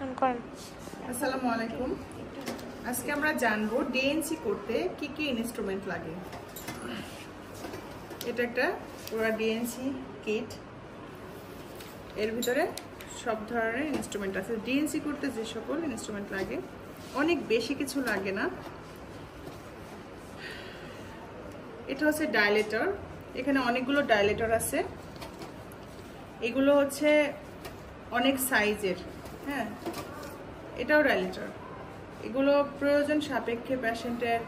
আসসালামু আলাইকুম। আজকে আমরা জানবো ডিএনসি করতে কি কি ইনস্ট্রুমেন্ট লাগে। এটা একটা পুরো ডিএনসি কিট, এর ভিতরে সব ধরনের ইনস্ট্রুমেন্ট আছে। ডিএনসি করতে যে সকল ইনস্ট্রুমেন্ট লাগে, অনেক বেশি কিছু লাগে না। এটা হচ্ছে ডাইলেটর, এখানে অনেকগুলো ডাইলেটর আছে। এগুলো হচ্ছে অনেক সাইজের, হ্যাঁ, এটাও ডাইলেটর। এগুলো প্রয়োজন সাপেক্ষে পেশেন্টের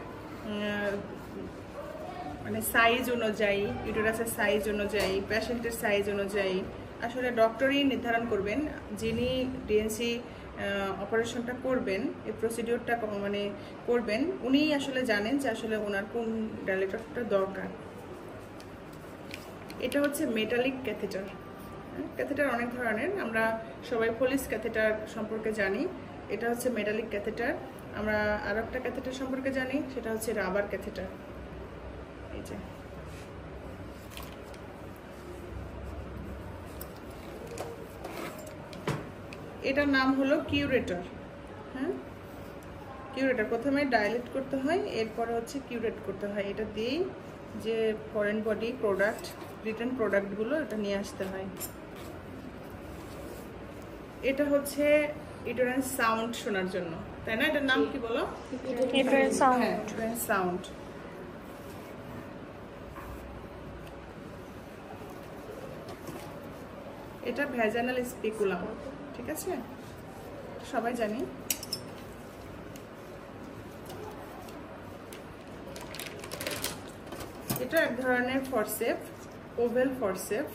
মানে সাইজ অনুযায়ী, ইউটেরাসের সাইজ অনুযায়ী, পেশেন্টের সাইজ অনুযায়ী আসলে ডক্টরই নির্ধারণ করবেন। যিনি ডিএনসি অপারেশনটা করবেন, এই প্রসিডিওরটা মানে করবেন, উনিই আসলে জানেন যে আসলে ওনার কোন ডাইলেটরটা দরকার। এটা হচ্ছে মেটালিক ক্যাথেটার। ক্যাথেটার অনেক ধরনের, আমরা সবাই পলিস ক্যাথেটার সম্পর্কে জানি। এটা হচ্ছে মেটালিক ক্যাথেটার। আমরা আর একটা ক্যাথেটার সম্পর্কে জানি, সেটা হচ্ছে রাবার ক্যাথেটার। এই যে এটার নাম হলো কিউরেটর। হ্যাঁ, কিউরেটর প্রথমে ডাইলেট করতে হয়, এরপরে হচ্ছে কিউরেট করতে হয়। এটা দিয়েই যে ফরেন বডি প্রোডাক্ট, রিটার্ন প্রোডাক্টগুলো এটা নিয়ে আসতে হয়। এটা হচ্ছে ইউটেরাইন সাউন্ড শোনার জন্য, তাই না? এটার নাম কি বলো? Uterine sound. হ্যাঁ, ইউটেরাইন সাউন্ড। এটা ভ্যাজানাল স্পিকুলাম, ঠিক আছে, সবাই জানি। এটা এক ধরনের ফরসেপ, ওভেল ফরসেপ।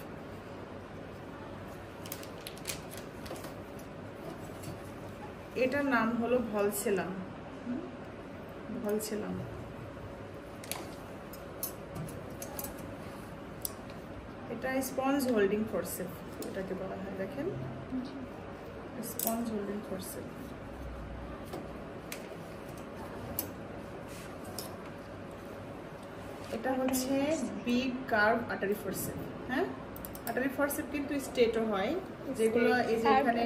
এটার নাম হলো ভলসেলাম। ভলসেলাম। এটা স্পঞ্জ হোল্ডিং ফরসেপ এটাকে বলা হয়। দেখেন, স্পঞ্জ হোল্ডিং ফরসেপ। এটা হচ্ছে বিগ কার্ভ আর্টারি ফরসেপ। হ্যাঁ, আর্টারি ফরসেপ কিন্তু স্ট্রেটও হয়, যেগুলো এই যে এখানে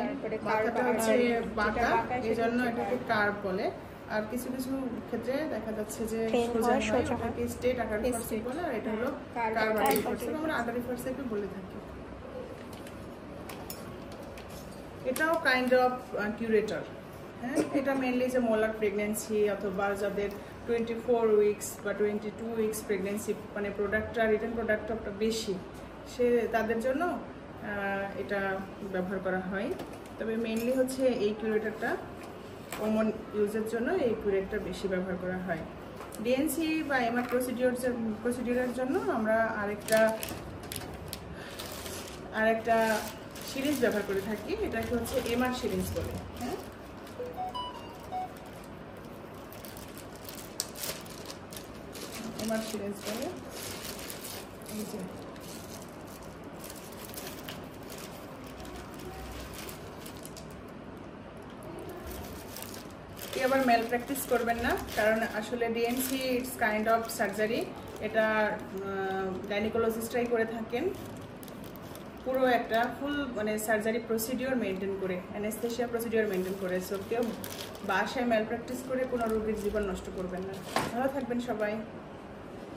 মাথাটা হচ্ছে বাঁকা, এই জন্য এটাকে কার্ভ বলে। আর কিছু কিছু ক্ষেত্রে দেখা যাচ্ছে যে সোজা হয়, ওটাকে স্ট্রেট আর্টারি ফরসেপ বলে, আর এটা হলো কার্ভ আর্টারি ফরসেপ। আমরা আর্টারি ফরসেপই বলে থাকি। এটাও কাইন্ড অফ কিউরেটর। হ্যাঁ, এটা মেনলি যে মোলার প্রেগনেন্সি অথবা যাদের 24 উইকস বা 22 উইকস প্রেগনেন্সি, মানে প্রোডাক্টটা, রিটার্ন প্রোডাক্টটা বেশি, সে তাদের জন্য এটা ব্যবহার করা হয়। তবে মেনলি হচ্ছে এই কিউরেটরটা কমন ইউজের জন্য এই কিউরেটরটা বেশি ব্যবহার করা হয়। ডিএনসি বা এমআর প্রসিডিওরের জন্য আমরা আরেকটা সিরিজ ব্যবহার করে থাকি, এটাকে হচ্ছে এমআর সিরিজ বলে। হ্যাঁ, এমআর সিরিজ বলে। এই যে আবার মেল প্র্যাকটিস করবেন না, কারণ আসলে DNC it's kind of surgery. এটা গাইনোকোলজিস্টরাই করে থাকেন, পুরো একটা ফুল মানে সার্জারি প্রসিডিওর মেনটেন করে, অ্যানেস্থেশিয়া প্রসিডিওর মেনটেন করে। সো কেউ বাসায় মেল প্র্যাকটিস করে কোনো রোগীর জীবন নষ্ট করবেন না। ভালো থাকবেন সবাই।